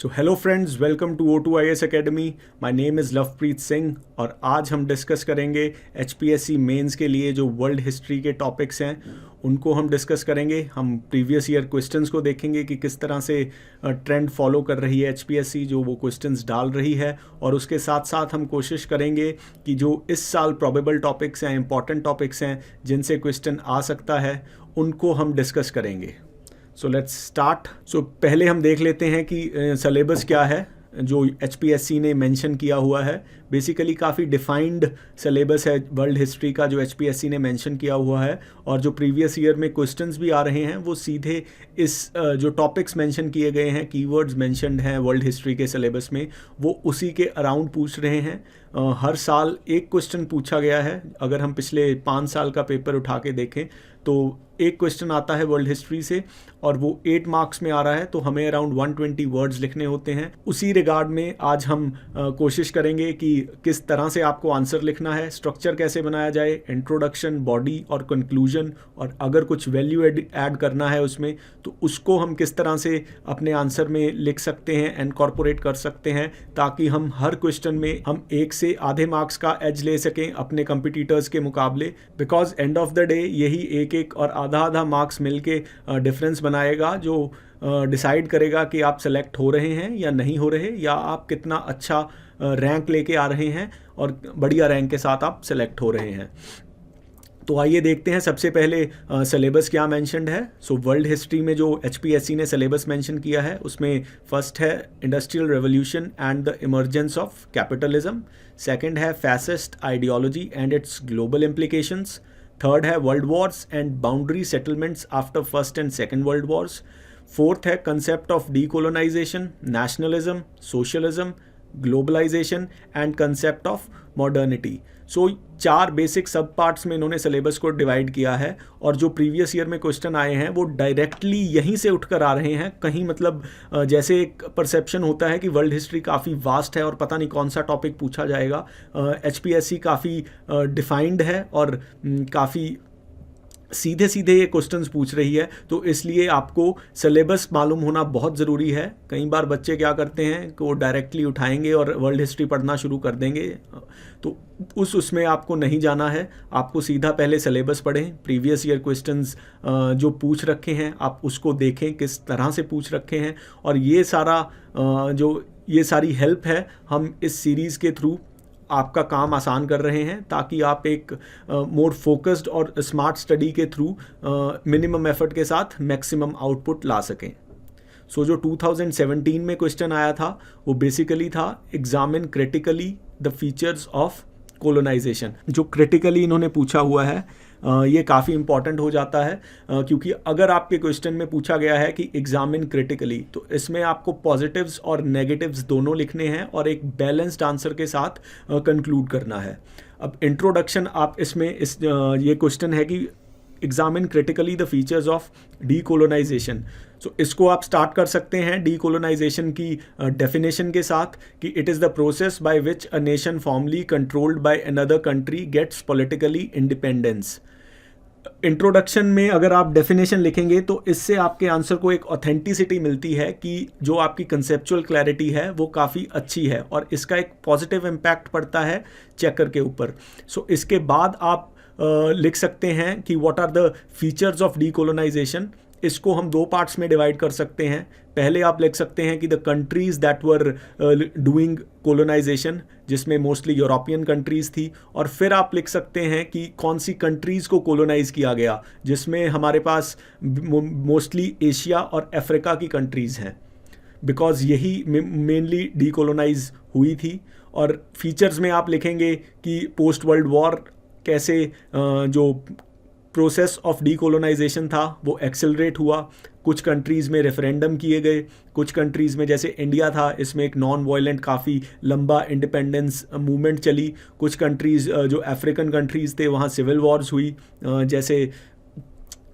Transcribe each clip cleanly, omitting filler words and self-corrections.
So hello friends, welcome to O2IS academy. My name is Lovepreet Singh और आज हम discuss करेंगे HPSC मेंस के लिए जो वर्ल्ड हिस्ट्री के टॉपिक्स हैं उनको हम डिस्कस करेंगे। हम प्रीवियस ईयर क्वेश्चंस को देखेंगे कि किस तरह से ट्रेंड फॉलो कर रही है HPSC, जो वो क्वेश्चंस डाल रही है, और उसके साथ साथ हम कोशिश करेंगे कि जो इस साल प्रोबेबल टॉपिक्स हैं, इंपॉर्टेंट टॉपिक्स हैं जिनसे क्वेश्चन आ सकता है, उनको हम डिस्कस करेंगे। So let's start. सो पहले हम देख लेते हैं कि सिलेबस क्या है जो HPSC ने मेंशन किया हुआ है। बेसिकली काफ़ी डिफाइंड सिलेबस है वर्ल्ड हिस्ट्री का जो HPSC ने मेंशन किया हुआ है, और जो प्रीवियस ईयर में क्वेश्चंस भी आ रहे हैं वो सीधे इस जो टॉपिक्स मेंशन किए गए हैं, कीवर्ड्स मेंशन्ड हैं वर्ल्ड हिस्ट्री के सिलेबस में, वो उसी के अराउंड पूछ रहे हैं। हर साल एक क्वेश्चन पूछा गया है। अगर हम पिछले 5 साल का पेपर उठा के देखें तो एक क्वेश्चन आता है वर्ल्ड हिस्ट्री से और वो 8 मार्क्स में आ रहा है, तो हमें अराउंड 120 वर्ड्स लिखने होते हैं। उसी रिगार्ड में आज हम कोशिश करेंगे कि किस तरह से आपको आंसर लिखना है, स्ट्रक्चर कैसे बनाया जाए, इंट्रोडक्शन, बॉडी और कंक्लूजन, और अगर कुछ वैल्यू ऐड करना है उसमें तो उसको हम किस तरह से अपने आंसर में लिख सकते हैं, इनकॉर्पोरेट कर सकते हैं, ताकि हम हर क्वेश्चन में हम 1 से आधे मार्क्स का एज ले सकें अपने कंपिटिटर्स के मुकाबले। Because end of the day यही एक और आधा मार्क्स मिलके डिफरेंस बनाएगा, जो डिसाइड करेगा कि आप सेलेक्ट हो रहे हैं या नहीं हो रहे, या आप कितना अच्छा रैंक लेके आ रहे हैं और बढ़िया रैंक के साथ आप सेलेक्ट हो रहे हैं। तो आइए देखते हैं सबसे पहले सिलेबस क्या मेंशन्ड है। सो वर्ल्ड हिस्ट्री में जो HPSC ने सिलेबस मेंशन किया है उसमें फर्स्ट है industrial revolution and the emergence of capitalism, second है fascist ideology and its global implications, third है world wars and boundary settlements after first and second world wars, fourth है concept of decolonisation, nationalism, socialism, globalisation and concept of modernity. So 4 basic sub parts में इन्होंने syllabus को divide किया है, और जो previous year में क्वेश्चन आए हैं वो डायरेक्टली यहीं से उठकर आ रहे हैं। कहीं मतलब जैसे एक परसेप्शन होता है कि वर्ल्ड हिस्ट्री काफ़ी वास्ट है और पता नहीं कौन सा टॉपिक पूछा जाएगा, HPSC काफ़ी डिफाइंड है और काफ़ी सीधे सीधे ये क्वेश्चंस पूछ रही है, तो इसलिए आपको सिलेबस मालूम होना बहुत ज़रूरी है। कई बार बच्चे क्या करते हैं कि वो डायरेक्टली उठाएंगे और वर्ल्ड हिस्ट्री पढ़ना शुरू कर देंगे, तो उसमें आपको नहीं जाना है। आपको सीधा पहले सिलेबस पढ़ें, प्रीवियस ईयर क्वेश्चंस जो पूछ रखे हैं आप उसको देखें किस तरह से पूछ रखे हैं, और ये सारी हेल्प है हम इस सीरीज़ के थ्रू आपका काम आसान कर रहे हैं, ताकि आप एक मोर फोकस्ड और स्मार्ट स्टडी के थ्रू मिनिमम एफर्ट के साथ मैक्सिमम आउटपुट ला सकें। सो जो 2017 में क्वेश्चन आया था वो बेसिकली था examine critically the features of colonisation. जो क्रिटिकली इन्होंने पूछा हुआ है ये काफ़ी इंपॉर्टेंट हो जाता है, क्योंकि अगर आपके क्वेश्चन में पूछा गया है कि एग्जामिन क्रिटिकली, तो इसमें आपको पॉजिटिव्स और नेगेटिव्स दोनों लिखने हैं और एक बैलेंस्ड आंसर के साथ कंक्लूड करना है। अब इंट्रोडक्शन आप इसमें ये क्वेश्चन है कि examine critically the features of decolonization. So इसको आप स्टार्ट कर सकते हैं डीकोलोनाइजेशन की डेफिनेशन के साथ कि it is the process by which a nation formally controlled by another country gets politically independence. Introduction में अगर आप डेफिनेशन लिखेंगे तो इससे आपके आंसर को एक ऑथेंटिसिटी मिलती है कि जो आपकी कंसेप्चुअल क्लैरिटी है वो काफ़ी अच्छी है, और इसका एक पॉजिटिव इम्पैक्ट पड़ता है चेकर के ऊपर। सो इसके बाद आप लिख सकते हैं कि what are the features of decolonisation. इसको हम 2 पार्ट्स में डिवाइड कर सकते हैं। पहले आप लिख सकते हैं कि the countries that were doing colonisation, जिसमें मोस्टली यूरोपियन कंट्रीज़ थी, और फिर आप लिख सकते हैं कि कौन सी कंट्रीज़ को कोलोनाइज़ किया गया, जिसमें हमारे पास मोस्टली एशिया और अफ्रीका की कंट्रीज़ हैं, बिकॉज यही मेनली डीकोलोनाइज हुई थी। और फीचर्स में आप लिखेंगे कि पोस्ट वर्ल्ड वॉर कैसे जो प्रोसेस ऑफ डीकोलोनाइजेशन था वो एक्सेलरेट हुआ। कुछ कंट्रीज़ में रेफरेंडम किए गए, कुछ कंट्रीज़ में जैसे इंडिया था इसमें एक नॉन वायलेंट काफ़ी लंबा इंडिपेंडेंस मूवमेंट चली। कुछ कंट्रीज़ जो अफ्रीकन कंट्रीज़ थे वहाँ सिविल वॉर्स हुई, जैसे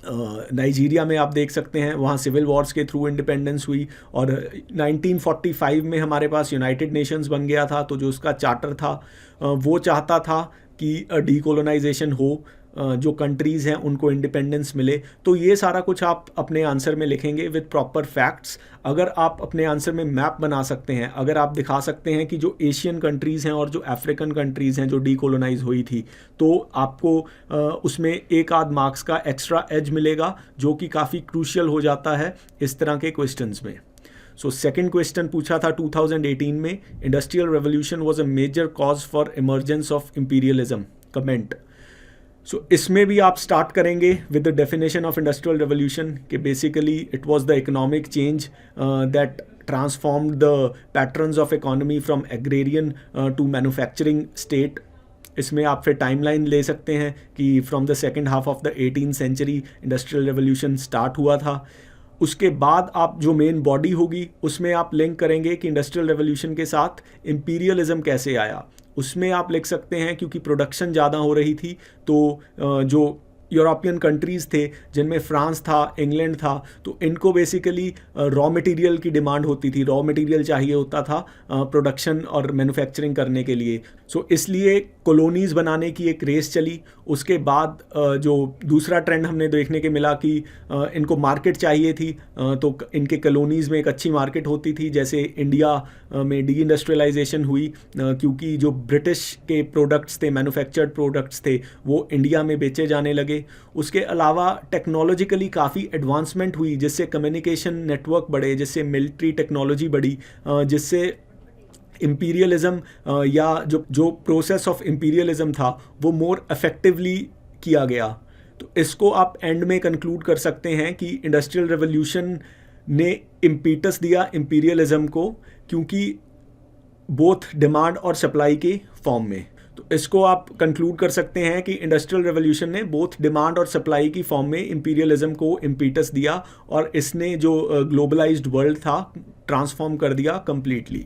नाइजीरिया में आप देख सकते हैं वहाँ सिविल वॉर्स के थ्रू इंडिपेंडेंस हुई। और 1945 में हमारे पास यूनाइटेड नेशंस बन गया था, तो जो उसका चार्टर था वो चाहता था कि डीकोलोनाइजेशन हो। जो कंट्रीज़ हैं उनको इंडिपेंडेंस मिले। तो ये सारा कुछ आप अपने आंसर में लिखेंगे विद प्रॉपर फैक्ट्स। अगर आप अपने आंसर में मैप बना सकते हैं, अगर आप दिखा सकते हैं कि जो एशियन कंट्रीज़ हैं और जो अफ्रीकन कंट्रीज़ हैं जो डीकोलोनाइज हुई थी, तो आपको उसमें एक आध मार्क्स का एक्स्ट्रा एज मिलेगा, जो कि काफ़ी क्रूशियल हो जाता है इस तरह के क्वेश्चंस में। सो सेकंड क्वेश्चन पूछा था 2018 में, industrial revolution was a major cause for emergence of imperialism, comment. So इसमें भी आप स्टार्ट करेंगे with the definition of industrial revolution कि basically it was the economic change that transformed the patterns of economy from agrarian to manufacturing state. इसमें आप फिर timeline ले सकते हैं कि from the second half of the 18th century industrial revolution start हुआ था। उसके बाद आप जो मेन बॉडी होगी उसमें आप लिंक करेंगे कि इंडस्ट्रियल रेवोल्यूशन के साथ इंपीरियलिज्म कैसे आया। उसमें आप लिख सकते हैं क्योंकि प्रोडक्शन ज़्यादा हो रही थी, तो जो यूरोपियन कंट्रीज़ थे जिनमें फ्रांस था, इंग्लैंड था, तो इनको बेसिकली रॉ मटेरियल की डिमांड होती थी, रॉ मटेरियल चाहिए होता था प्रोडक्शन और मैन्युफैक्चरिंग करने के लिए। सो इसलिए कॉलोनीज़ बनाने की एक रेस चली। उसके बाद जो दूसरा ट्रेंड हमने देखने के मिला कि इनको मार्केट चाहिए थी, तो इनके कॉलोनीज़ में एक अच्छी मार्केट होती थी। जैसे इंडिया में डी इंडस्ट्रियलाइजेशन हुई क्योंकि जो ब्रिटिश के प्रोडक्ट्स थे, मैन्युफैक्चर्ड प्रोडक्ट्स थे, वो इंडिया में बेचे जाने लगे। उसके अलावा टेक्नोलॉजिकली काफ़ी एडवांसमेंट हुई, जिससे कम्युनिकेशन नेटवर्क बढ़े, जिससे मिलिट्री टेक्नोलॉजी बढ़ी, जिससे इंपीरियलिज्म या जो प्रोसेस ऑफ इंपीरियलिज्म था वो मोर इफेक्टिवली किया गया। तो इसको आप एंड में कंक्लूड कर सकते हैं कि इंडस्ट्रियल रेवोल्यूशन ने इम्पीटस दिया इंपीरियलिज्म को, क्योंकि बोथ डिमांड और सप्लाई के फॉर्म में। तो इसको आप कंक्लूड कर सकते हैं कि इंडस्ट्रियल रेवोल्यूशन ने बोथ डिमांड और सप्लाई की फॉर्म में इंपीरियलिज्म को इम्पीटस दिया और इसने जो ग्लोबलाइज्ड वर्ल्ड था ट्रांसफॉर्म कर दिया कंप्लीटली।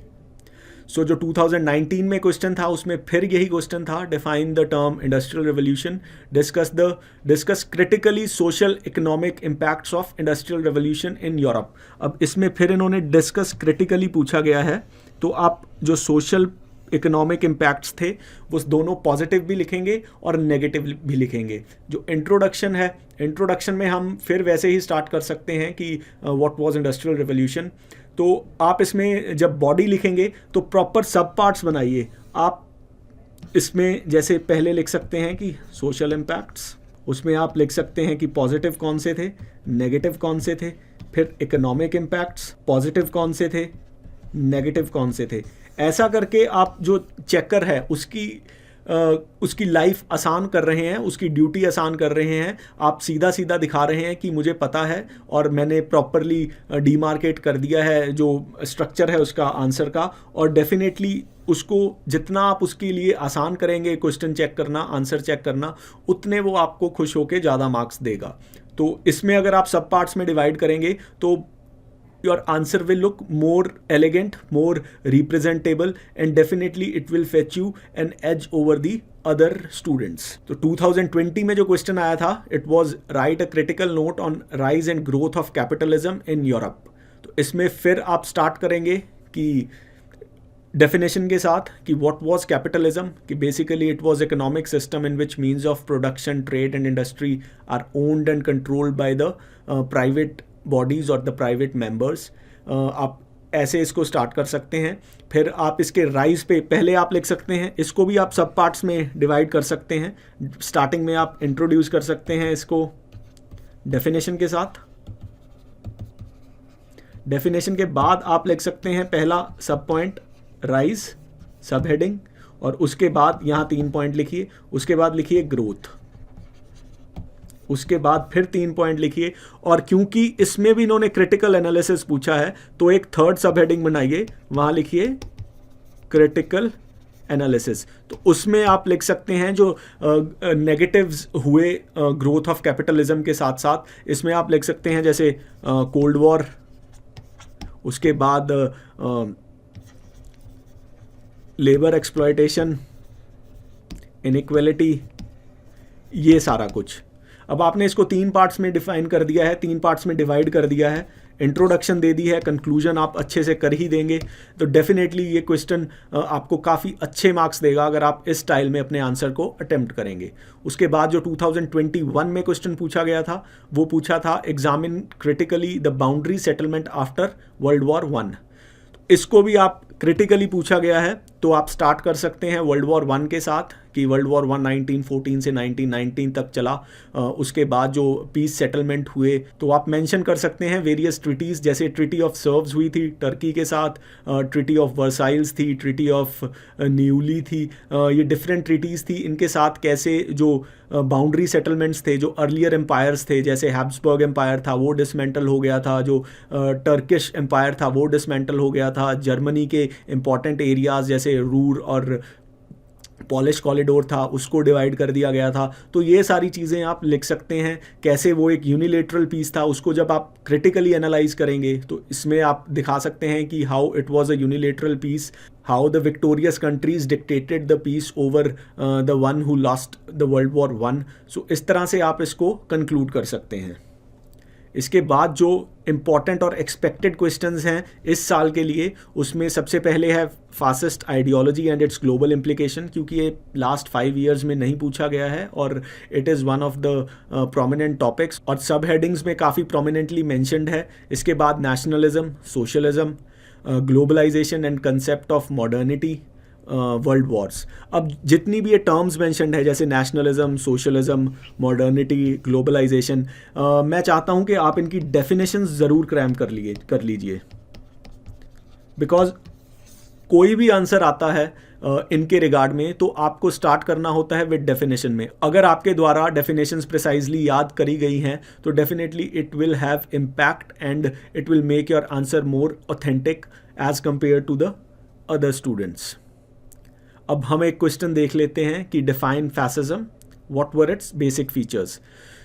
सो जो 2019 में क्वेश्चन था उसमें फिर यही क्वेश्चन था, define the term industrial revolution, discuss critically social economic impacts of industrial revolution in Europe. अब इसमें फिर इन्होंने डिस्कस क्रिटिकली पूछा गया है, तो आप जो सोशल इकोनॉमिक इम्पैक्ट्स थे वो दोनों पॉजिटिव भी लिखेंगे और नेगेटिव भी लिखेंगे। जो इंट्रोडक्शन है, इंट्रोडक्शन में हम फिर वैसे ही स्टार्ट कर सकते हैं कि व्हाट वाज इंडस्ट्रियल रेवोल्यूशन। तो आप इसमें जब बॉडी लिखेंगे तो प्रॉपर सब पार्ट्स बनाइए। आप इसमें जैसे पहले लिख सकते हैं कि सोशल इम्पैक्ट्स, उसमें आप लिख सकते हैं कि पॉजिटिव कौन से थे, नेगेटिव कौन से थे, फिर इकोनॉमिक इम्पैक्ट्स, पॉजिटिव कौन से थे, नेगेटिव कौन से थे। ऐसा करके आप जो चेकर है उसकी लाइफ आसान कर रहे हैं, उसकी ड्यूटी आसान कर रहे हैं। आप सीधा सीधा दिखा रहे हैं कि मुझे पता है और मैंने प्रॉपरली डीमार्केट कर दिया है जो स्ट्रक्चर है उसका आंसर का। और डेफिनेटली उसको जितना आप उसके लिए आसान करेंगे क्वेश्चन चेक करना, आंसर चेक करना, उतने वो आपको खुश होकर ज़्यादा मार्क्स देगा। तो इसमें अगर आप सब पार्ट्स में डिवाइड करेंगे तो your answer will look more elegant, more representable, and definitely it will fetch you an edge over the other students. तो 2020 में जो क्वेश्चन आया था, it was write a critical note on rise and growth of capitalism in Europe. तो इसमें फिर आप start करेंगे कि डेफिनेशन के साथ कि what was capitalism, कि basically it was economic system in which means of production, trade and industry are owned and controlled by the private bodies और द प्राइवेट मेंबर्स। आप ऐसे इसको स्टार्ट कर सकते हैं। फिर आप इसके राइज पे पहले आप लिख सकते हैं, इसको भी आप सब पार्ट्स में डिवाइड कर सकते हैं। स्टार्टिंग में आप इंट्रोड्यूस कर सकते हैं इसको डेफिनेशन के साथ। डेफिनेशन के बाद आप लिख सकते हैं पहला सब पॉइंट राइज, सब हेडिंग, और उसके बाद यहाँ 3 पॉइंट लिखिए। उसके बाद लिखिए ग्रोथ, उसके बाद फिर 3 पॉइंट लिखिए। और क्योंकि इसमें भी इन्होंने क्रिटिकल एनालिसिस पूछा है तो एक थर्ड सब हेडिंग बनाइए, वहां लिखिए क्रिटिकल एनालिसिस। तो उसमें आप लिख सकते हैं जो नेगेटिव्स हुए ग्रोथ ऑफ कैपिटलिज्म के साथ साथ, इसमें आप लिख सकते हैं जैसे कोल्ड वॉर, उसके बाद लेबर एक्सप्लॉयटेशन, इनइक्वालिटी, ये सारा कुछ। अब आपने इसको 3 पार्ट्स में डिफाइन कर दिया है, 3 पार्ट्स में डिवाइड कर दिया है। इंट्रोडक्शन दे दी है, कंक्लूजन आप अच्छे से कर ही देंगे, तो डेफिनेटली ये क्वेश्चन आपको काफ़ी अच्छे मार्क्स देगा अगर आप इस स्टाइल में अपने आंसर को अटेम्प्ट करेंगे। उसके बाद जो 2021 में क्वेश्चन पूछा गया था वो पूछा था examine critically the boundary settlement after world war 1। इसको भी आप क्रिटिकली पूछा गया है, तो आप स्टार्ट कर सकते हैं वर्ल्ड वॉर 1 के साथ कि वर्ल्ड वॉर 1 1914 से 1919 तक चला। उसके बाद जो पीस सेटलमेंट हुए तो आप मेंशन कर सकते हैं वेरियस ट्रिटीज़, जैसे ट्रिटी ऑफ सर्व्स हुई थी टर्की के साथ, ट्रिटी ऑफ वर्साइल्स थी, ट्रिटी ऑफ न्यूली थी, ये डिफरेंट ट्रिटीज़ थी। इनके साथ कैसे जो बाउंड्री सेटलमेंट्स थे, जो अर्लियर एम्पायर्स थे जैसे हैब्सबर्ग एम्पायर था वो डिसमेंटल हो गया था, जो टर्किश एम्पायर था वो डिसमेंटल हो गया था, जर्मनी के इंपॉर्टेंट एरियाज़ जैसे रूर और पॉलिश कॉरिडोर था उसको डिवाइड कर दिया गया था। तो ये सारी चीज़ें आप लिख सकते हैं, कैसे वो एक यूनिलेटरल पीस था, उसको जब आप क्रिटिकली एनालाइज करेंगे तो इसमें आप दिखा सकते हैं कि how it was a unilateral peace, how the victorious countries dictated the peace over the one who lost the world war 1। So इस तरह से आप इसको कंक्लूड कर सकते हैं। इसके बाद जो इम्पॉर्टेंट और एक्सपेक्टेड क्वेश्चंस हैं इस साल के लिए, उसमें सबसे पहले है fascist ideology and its global implication, क्योंकि ये लास्ट 5 ईयर्स में नहीं पूछा गया है और it is one of the prominent topics और सब हेडिंग्स में काफ़ी प्रोमिनेंटली मैंशनड है। इसके बाद nationalism, socialism, globalisation and concept of modernity, world wars. अब जितनी भी ये टर्म्स मेंशन्ड है जैसे नेशनलिज्म, सोशलिज्म, मॉडर्निटी, ग्लोबलाइजेशन, मैं चाहता हूँ कि आप इनकी डेफिनेशंस ज़रूर क्रैम कर लीजिए, बिकॉज कोई भी आंसर आता है इनके रिगार्ड में तो आपको स्टार्ट करना होता है विद डेफिनेशन में। अगर आपके द्वारा डेफिनेशंस प्रिसाइजली याद करी गई हैं तो definitely it will have impact and it will make your answer more authentic as compare to the other students. अब हम एक क्वेश्चन देख लेते हैं कि define fascism, what were its basic features.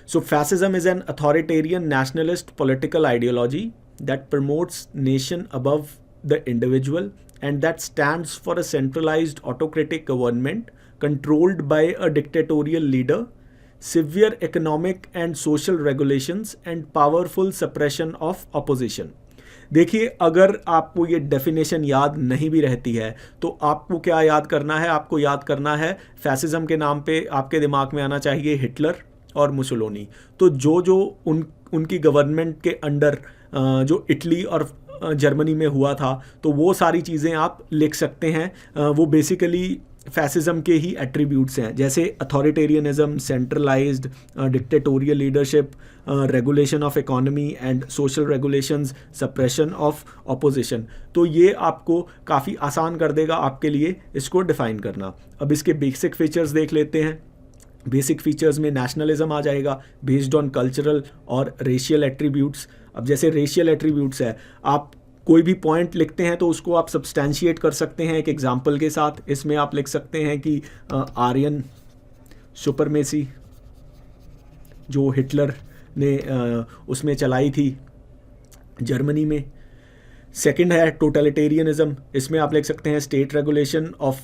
So fascism is an authoritarian nationalist political ideology that promotes nation above the individual and that stands for a centralized autocratic government controlled by a dictatorial leader, severe economic and social regulations and powerful suppression of opposition। देखिए, अगर आपको ये definition याद नहीं भी रहती है तो आपको क्या याद करना है, आपको याद करना है फैसिज्म के नाम पे आपके दिमाग में आना चाहिए हिटलर और मुसोलिनी। तो जो उनकी गवर्नमेंट के अंडर जो इटली और जर्मनी में हुआ था तो वो सारी चीज़ें आप लिख सकते हैं। वो बेसिकली फैसिज्म के ही एट्रीब्यूट्स हैं, जैसे authoritarianism, centralised dictatorial leadership, regulation of economy and social regulations, suppression of opposition. तो ये आपको काफ़ी आसान कर देगा आपके लिए इसको डिफाइन करना। अब इसके बेसिक फीचर्स देख लेते हैं। बेसिक फीचर्स में नेशनलिज्म आ जाएगा बेस्ड ऑन कल्चरल और रेशियल एट्रीब्यूट्स। अब जैसे रेशियल एट्रीब्यूट्स है, आप कोई भी पॉइंट लिखते हैं तो उसको आप सब्सटैंशिएट कर सकते हैं एक एग्जांपल के साथ। इसमें आप लिख सकते हैं कि आर्यन सुपरमेसी जो हिटलर ने उसमें चलाई थी जर्मनी में। सेकंड है टोटलिटेरियनिज्म, इसमें आप लिख सकते हैं state regulation of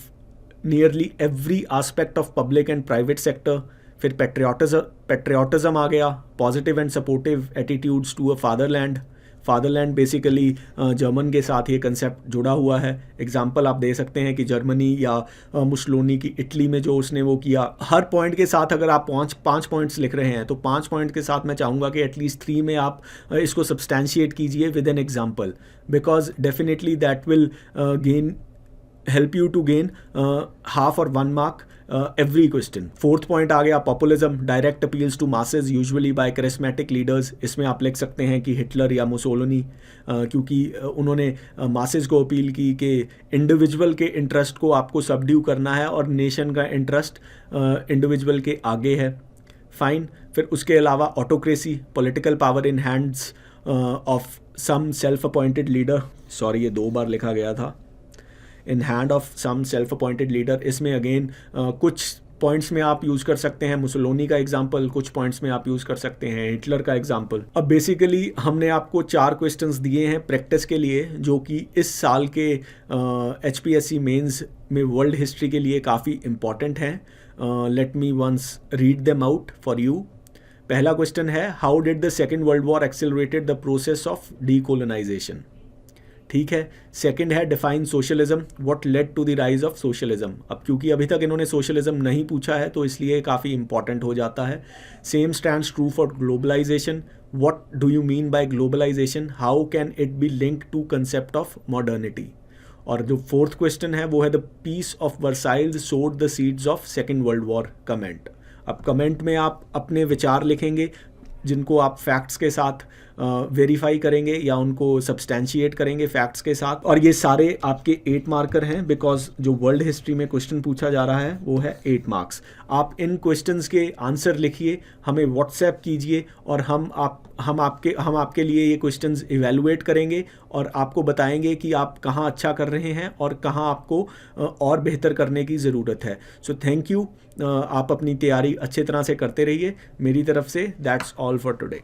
nearly every aspect of public and private sector. फिर पेट्रियाटिज्म आ गया, positive and supportive attitudes to a fatherland basically German के साथ ये कंसेप्ट जुड़ा हुआ है। एग्जाम्पल आप दे सकते हैं कि जर्मनी या मुसोलिनी की इटली में जो उसने वो किया। हर पॉइंट के साथ अगर आप पाँच पॉइंट्स लिख रहे हैं तो 5 पॉइंट के साथ मैं चाहूँगा कि एटलीस्ट 3 में आप इसको सब्सटैंशिएट कीजिए with an example, because definitely that will help you to gain half or 1 mark every question। Fourth point आ गया populism, direct appeals to masses usually by charismatic leaders. इसमें आप लिख सकते हैं कि हिटलर या मुसोलिनी, क्योंकि उन्होंने मासेस को अपील की कि इंडिविजुअल के इंटरेस्ट को आपको सबड्यू करना है और नेशन का इंटरेस्ट इंडिविजुअल के आगे है। फाइन। फिर उसके अलावा autocracy, political power in hands of some self appointed leader, sorry ये 2 बार लिखा गया था, in hand of some self appointed leader. इसमें अगेन कुछ पॉइंट्स में आप यूज़ कर सकते हैं मुसोलिनी का एग्जाम्पल, कुछ पॉइंट्स में आप यूज़ कर सकते हैं हिटलर का एग्जाम्पल। अब बेसिकली हमने आपको 4 क्वेश्चंस दिए हैं प्रैक्टिस के लिए जो कि इस साल के HPSC मेंस में वर्ल्ड हिस्ट्री के लिए काफ़ी इम्पॉर्टेंट हैं। Let me once read them out for you. पहला क्वेश्चन है, how did the second world war accelerated the process of decolonisation. ठीक है। सेकंड है, define socialism, what led to the rise of socialism. अब क्योंकि अभी तक इन्होंने सोशलिज्म नहीं पूछा है तो इसलिए काफ़ी इंपॉर्टेंट हो जाता है। Same stands true for globalisation, what do you mean by globalisation, how can it be linked to concept of modernity. और जो फोर्थ क्वेश्चन है वो है, the peace of Versailles sowed the seeds of second world war. Comment. अब comment में आप अपने विचार लिखेंगे जिनको आप फैक्ट्स के साथ वेरीफाई करेंगे या उनको सब्सटैंशिएट करेंगे फैक्ट्स के साथ। और ये सारे आपके 8 मार्कर हैं, बिकॉज जो वर्ल्ड हिस्ट्री में क्वेश्चन पूछा जा रहा है वो है 8 मार्क्स। आप इन क्वेश्चंस के आंसर लिखिए, हमें व्हाट्सएप कीजिए और हम आपके लिए ये क्वेश्चंस इवेलुएट करेंगे और आपको बताएंगे कि आप कहाँ अच्छा कर रहे हैं और कहाँ आपको और बेहतर करने की ज़रूरत है। So thank you. आप अपनी तैयारी अच्छे तरह से करते रहिए। मेरी तरफ से दैट्स ऑल फॉर टुडे।